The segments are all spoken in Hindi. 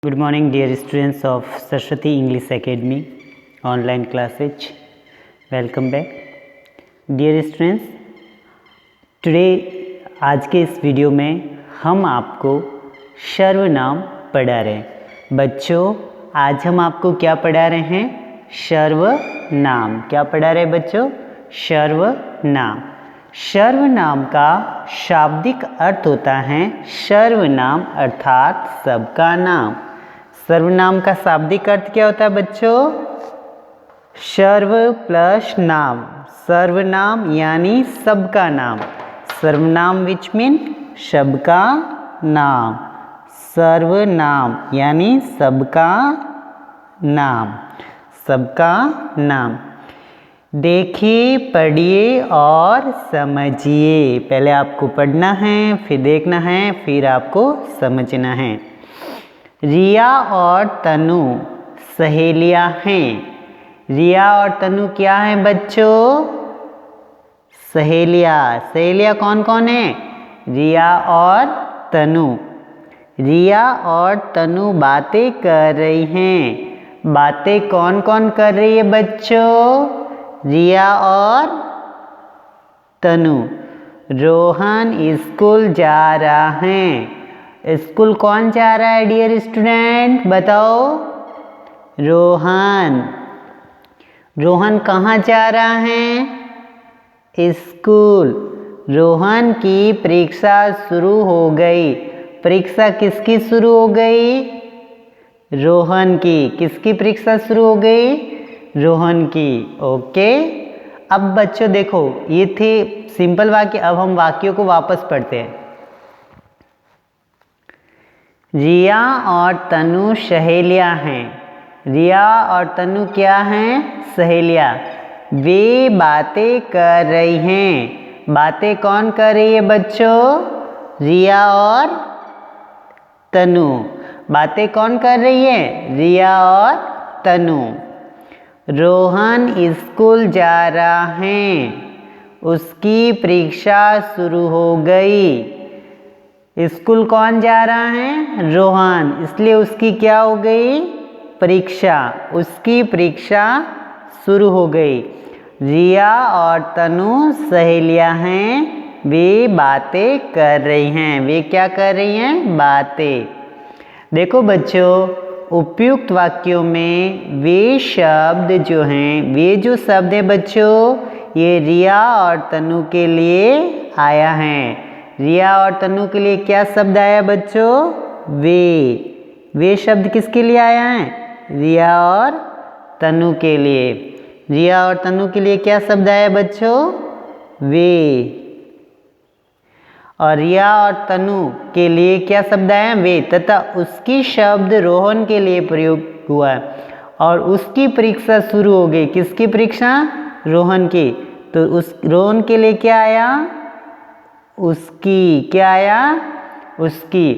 Good morning, dear students of Saraswati English Academy online classes. Welcome back. Dear students, today आज के इस वीडियो में हम आपको सर्वनाम पढ़ा रहे हैं। बच्चों, आज हम आपको क्या पढ़ा रहे हैं? सर्वनाम। क्या पढ़ा रहे हैं बच्चों? सर्वनाम। सर्वनाम का शाब्दिक अर्थ होता है सर्वनाम अर्थात सबका नाम। सर्वनाम का शाब्दिक अर्थ क्या होता है बच्चों? सर्व प्लस नाम। सर्वनाम यानी सबका नाम। सर्वनाम विच मीन सबका नाम। सर्वनाम यानी सबका नाम। सबका नाम। देखिए, पढ़िए और समझिए। पहले आपको पढ़ना है, फिर देखना है, फिर आपको समझना है। रिया और तनु सहेलियां हैं। रिया और तनु क्या हैं बच्चों? सहेलियां। सहेलियां कौन कौन है? रिया और तनु। रिया और तनु बातें कर रही हैं। बातें कौन कौन कर रही है बच्चों? रिया और तनु। रोहन स्कूल जा रहा है। स्कूल कौन जा रहा है डियर स्टूडेंट? बताओ। रोहन। रोहन कहाँ जा रहा है? स्कूल। रोहन की परीक्षा शुरू हो गई। परीक्षा किसकी शुरू हो गई? रोहन की। किसकी परीक्षा शुरू हो गई? रोहन की। ओके। अब बच्चों देखो, ये थे सिंपल वाक्य। अब हम वाक्यों को वापस पढ़ते हैं। रिया और तनु सहेलियां हैं। रिया और तनु क्या हैं? सहेलियां। वे बातें कर रही हैं। बातें कौन कर रही है बच्चों? रिया और तनु। बातें कौन कर रही है? रिया और तनु। रोहन स्कूल जा रहा है। उसकी परीक्षा शुरू हो गई। स्कूल कौन जा रहा है? रोहन। इसलिए उसकी क्या हो गई? परीक्षा। उसकी परीक्षा शुरू हो गई। रिया और तनु सहेलियां हैं। वे बातें कर रही हैं। वे क्या कर रही हैं? बातें। देखो बच्चों, उपयुक्त वाक्यों में वे शब्द जो हैं, वे जो शब्द हैं बच्चों, ये रिया और तनु के लिए आया है। रिया और तनु के लिए क्या शब्द आया बच्चों? वे। वे शब्द किसके लिए आया है? रिया और तनु के लिए। रिया और तनु के लिए क्या शब्द आया बच्चों? वे। और रिया और तनु के लिए क्या शब्द आया? वे। तथा उसकी शब्द रोहन के लिए प्रयोग हुआ और उसकी परीक्षा शुरू हो गई। किसकी परीक्षा? रोहन की। तो उस रोहन के लिए क्या आया? उसकी। क्या आया? उसकी।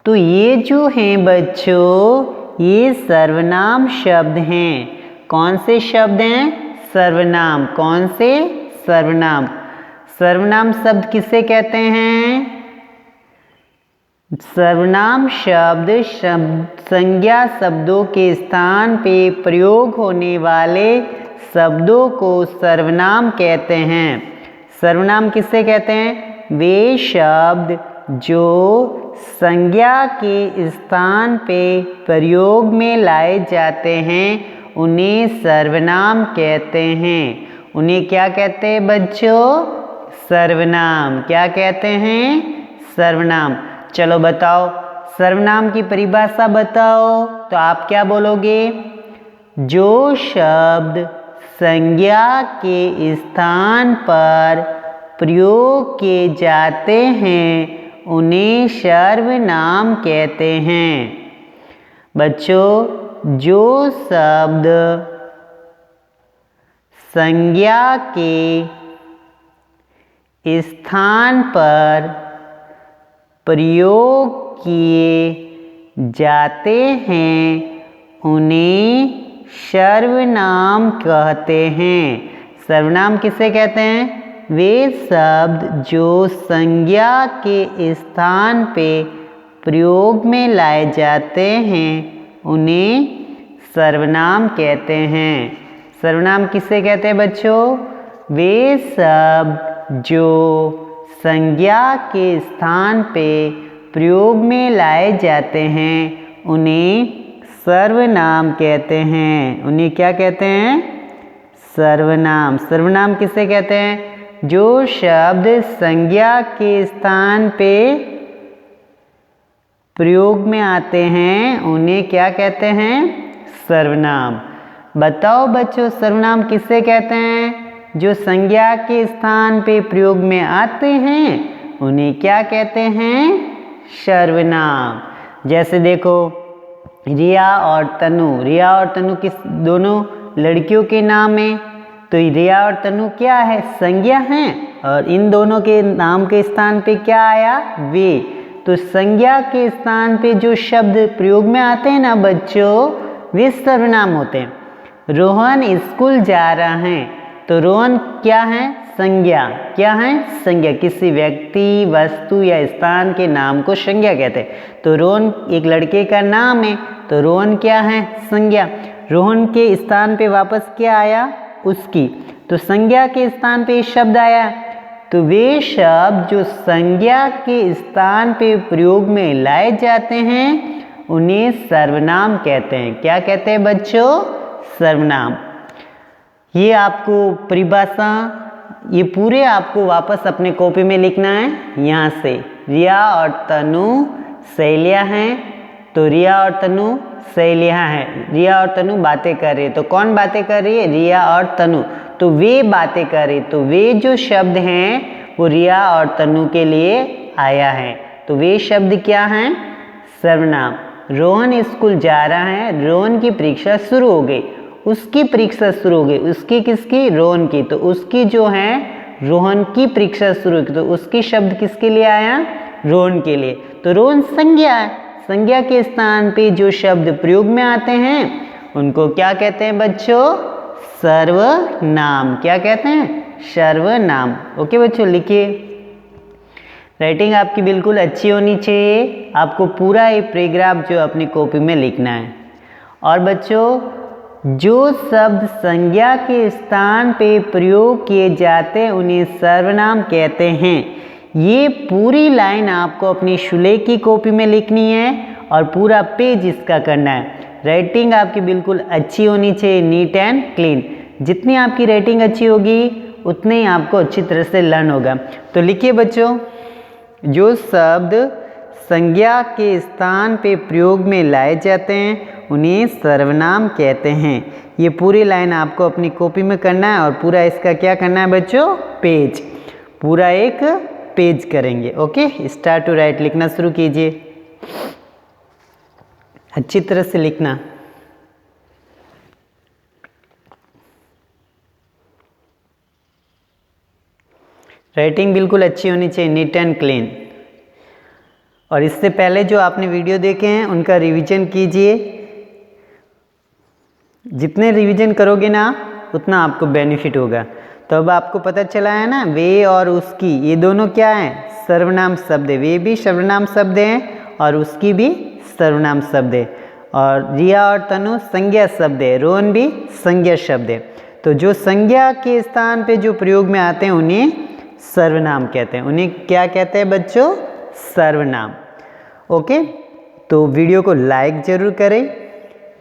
तो ये जो हैं बच्चों, ये सर्वनाम शब्द हैं। कौन से शब्द हैं? सर्वनाम। कौन से? सर्वनाम। सर्वनाम शब्द किसे कहते हैं? सर्वनाम शब्द संज्ञा शब्दों के स्थान पे प्रयोग होने वाले शब्दों को सर्वनाम कहते हैं। सर्वनाम किसे कहते हैं? वे शब्द जो संज्ञा के स्थान पे प्रयोग में लाए जाते हैं, उन्हें सर्वनाम कहते हैं। उन्हें क्या कहते हैं बच्चों? सर्वनाम। क्या कहते हैं? सर्वनाम। चलो बताओ, सर्वनाम की परिभाषा बताओ। तो आप क्या बोलोगे? जो शब्द संज्ञा के स्थान पर प्रयोग किए जाते हैं, उन्हें सर्वनाम कहते हैं। बच्चों, जो शब्द संज्ञा के स्थान पर प्रयोग किए जाते हैं, उन्हें सर्वनाम कहते हैं। सर्वनाम किसे कहते हैं? वे शब्द जो संज्ञा के स्थान पे प्रयोग में लाए जाते हैं उन्हें सर्वनाम कहते हैं। सर्वनाम किसे कहते हैं बच्चों? वे शब्द जो संज्ञा के स्थान पे प्रयोग में लाए जाते हैं उन्हें सर्वनाम कहते हैं। उन्हें क्या कहते हैं? सर्वनाम। सर्वनाम किसे कहते हैं? जो शब्द संज्ञा के स्थान पे प्रयोग में आते हैं उन्हें क्या कहते हैं? सर्वनाम। बताओ बच्चों, सर्वनाम किसे कहते हैं? जो संज्ञा के स्थान पे प्रयोग में आते हैं उन्हें क्या कहते हैं? सर्वनाम। जैसे देखो, रिया और तनु। रिया और तनु किस दोनों लड़कियों के नाम है, तो रिया और तनु क्या है? संज्ञा हैं, और इन दोनों के नाम के स्थान पे क्या आया? वे। तो संज्ञा के स्थान पे जो शब्द प्रयोग में आते हैं ना बच्चों, वे सर्वनाम होते हैं। रोहन स्कूल जा रहा है, तो रोहन क्या है? संज्ञा। क्या है? संज्ञा। किसी व्यक्ति, वस्तु या स्थान के नाम को संज्ञा कहते हैं। तो रोहन एक लड़के का नाम है, तो रोहन क्या है? संज्ञा। रोहन के स्थान पे वापस क्या आया? उसकी। तो संज्ञा के स्थान पे शब्द आया, तो वे शब्द जो संज्ञा के स्थान पे प्रयोग में लाए जाते हैं उन्हें सर्वनाम कहते हैं। क्या कहते हैं बच्चों? सर्वनाम। ये आपको परिभाषा, ये पूरे आपको वापस अपने कॉपी में लिखना है। यहाँ से रिया और तनु सहेलियाँ हैं, तो रिया और तनु सहेलियाँ हैं। रिया और तनु बातें कर रही है, तो कौन बातें कर रही है? रिया और तनु। तो वे बातें कर रही, तो वे जो शब्द हैं वो रिया और तनु के लिए आया है। तो वे शब्द क्या हैं? सर्वनाम। रोहन स्कूल जा रहा है, रोहन की परीक्षा शुरू हो गई। उसकी परीक्षा शुरू हो गई। उसकी किसकी? रोहन की। तो उसकी जो है रोहन की परीक्षा शुरू की, तो उसकी शब्द किसके लिए आया? रोहन के लिए। तो रोहन संज्ञा है। संज्ञा के स्थान पे जो शब्द प्रयोग में आते हैं उनको क्या कहते हैं बच्चों? सर्वनाम। क्या कहते हैं? सर्वनाम। ओके बच्चों, लिखिए। राइटिंग आपकी बिल्कुल अच्छी होनी चाहिए। आपको पूरा ये पैराग्राफ जो अपनी कॉपी में लिखना है। और बच्चों, जो शब्द संज्ञा के स्थान पे प्रयोग किए जाते हैं उन्हें सर्वनाम कहते हैं। ये पूरी लाइन आपको अपनी शुले की कॉपी में लिखनी है और पूरा पेज इसका करना है। राइटिंग आपकी बिल्कुल अच्छी होनी चाहिए, नीट एंड क्लीन। जितनी आपकी राइटिंग अच्छी होगी उतने ही आपको अच्छी तरह से लर्न होगा। तो लिखिए बच्चों, जो शब्द संज्ञा के स्थान पे प्रयोग में लाए जाते हैं उन्हें सर्वनाम कहते हैं। ये पूरी लाइन आपको अपनी कॉपी में करना है और पूरा इसका क्या करना है बच्चों? पेज। पूरा एक पेज करेंगे। ओके, स्टार्ट टू राइट लिखना शुरू कीजिए। अच्छी तरह से लिखना। राइटिंग बिल्कुल अच्छी होनी चाहिए, नीट एंड क्लीन। और इससे पहले जो आपने वीडियो देखे हैं उनका रिवीजन कीजिए। जितने रिवीजन करोगे ना उतना आपको बेनिफिट होगा। तो अब आपको पता चला है ना, वे और उसकी ये दोनों क्या हैं? सर्वनाम शब्द है। वे भी सर्वनाम शब्द हैं और उसकी भी सर्वनाम शब्द है। और रिया और तनु संज्ञा शब्द है, रोहन भी संज्ञा शब्द है। तो जो संज्ञा के स्थान पे जो प्रयोग में आते हैं उन्हें सर्वनाम कहते हैं। उन्हें क्या कहते हैं बच्चों? सर्वनाम। ओके, तो वीडियो को लाइक जरूर करें,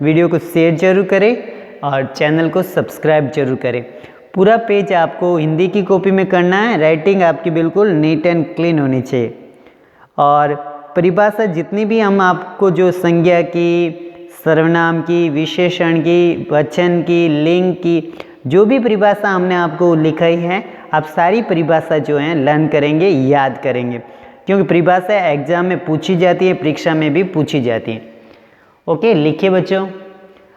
वीडियो को शेयर जरूर करें और चैनल को सब्सक्राइब जरूर करें। पूरा पेज आपको हिंदी की कॉपी में करना है। राइटिंग आपकी बिल्कुल नीट एंड क्लीन होनी चाहिए। और परिभाषा जितनी भी हम आपको जो संज्ञा की, सर्वनाम की, विशेषण की, वचन की, लिंग की, जो भी परिभाषा हमने आपको लिखाई है, आप सारी परिभाषा जो है लर्न करेंगे, याद करेंगे, क्योंकि परिभाषा एग्जाम में पूछी जाती है, परीक्षा में भी पूछी जाती है। ओके, लिखिए बच्चों।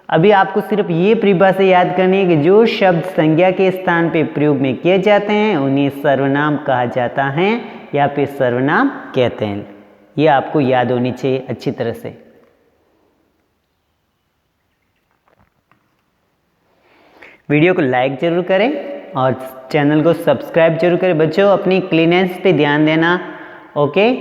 अभी आपको सिर्फ ये परिभाषा याद करनी है कि जो शब्द संज्ञा के स्थान पे प्रयोग में किए जाते हैं उन्हें सर्वनाम कहा जाता है या फिर सर्वनाम कहते हैं। ये आपको याद होनी चाहिए अच्छी तरह से। वीडियो को लाइक जरूर करें और चैनल को सब्सक्राइब जरूर करें। बच्चों, अपनी क्लीनेस पे ध्यान देना। ओके,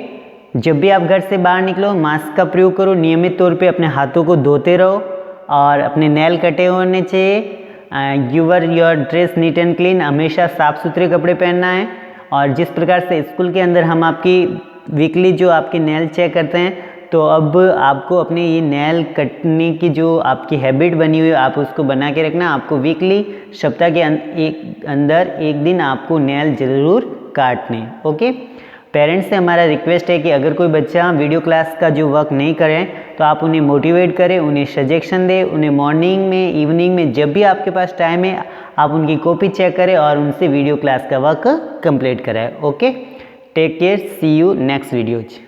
जब भी आप घर से बाहर निकलो मास्क का प्रयोग करो, नियमित तौर पे अपने हाथों को धोते रहो और अपने नेल कटे होने चाहिए। Your your dress neat and clean, हमेशा साफ़ सुथरे कपड़े पहनना है। और जिस प्रकार से स्कूल के अंदर हम आपकी वीकली जो आपके नेल चेक करते हैं, तो अब आपको अपने ये नेल कटने की जो आपकी हैबिट बनी हुई है आप उसको बना के रखना। आपको वीकली सप्ताह के अंदर एक दिन आपको नेल ज़रूर काटने। ओके, पेरेंट्स से हमारा रिक्वेस्ट है कि अगर कोई बच्चा वीडियो क्लास का जो वर्क नहीं करें तो आप उन्हें मोटिवेट करें, उन्हें सजेशन दें, उन्हें मॉर्निंग में, इवनिंग में, जब भी आपके पास टाइम है आप उनकी कॉपी चेक करें और उनसे वीडियो क्लास का वर्क कंप्लीट कराएं। Okay, take care, see you next videos.